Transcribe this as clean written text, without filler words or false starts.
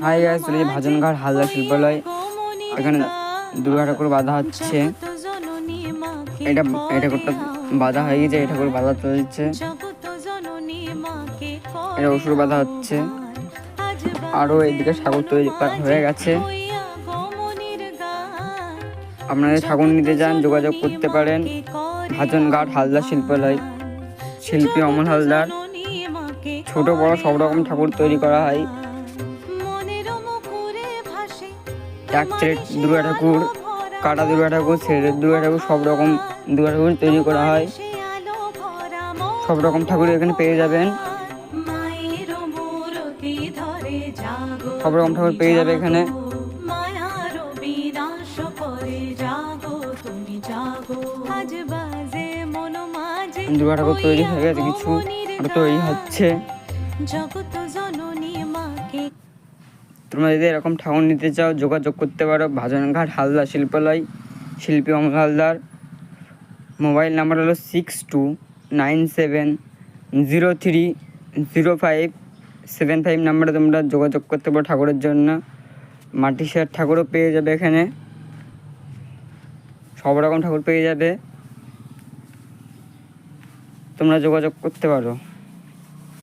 Hi guys, চলে ভাজনঘাট হালদার শিল্পালয়। এখানে দুর্গা ঠাকুর বাঁধা হচ্ছে। এটা ঠাকুরটা বাঁধা হয়ে গেছে, এই ঠাকুর বাঁধা চলছে। এটা অসুর বাঁধা হচ্ছে। আরো এইদিকে ঠাকুর তৈরি হয়ে গেছে। আপনাদের ঠাকুর নিতে যান, যোগাযোগ করতে পারেন। ভাজনঘাট হালদার শিল্পালয়, শিল্পী অমল হালদার। ছোট বড় সব রকম ঠাকুর তৈরি করা হয়। এক প্লেট দুর্গা ঠাকুর, কাটা দুর্গা ঠাকুর, ছেলের দুর্গা ঠাকুর, সব রকম দুর্গা ঠাকুর তৈরি করা হয়। সব রকম ঠাকুর এখানে পেয়ে যাবেন। সব রকম ঠাকুর পেয়ে যাবে এখানে। দুর্গা ঠাকুর তৈরি হয়ে গেছে, কিছু আরো তৈরি হচ্ছে। তোমরা যদি এরকম ঠাকুর নিতে চাও, যোগাযোগ করতে পারো। ভাজনঘাট হালদার শিল্পালয়, শিল্পী অমল হালদার। মোবাইল নাম্বার হলো 6297030575 নাম্বারে তোমরা যোগাযোগ করতে পারো ঠাকুরের জন্য। মাটি সেট ঠাকুরও পেয়ে যাবে এখানে, সব রকম ঠাকুর পেয়ে যাবে, তোমরা যোগাযোগ করতে পারো।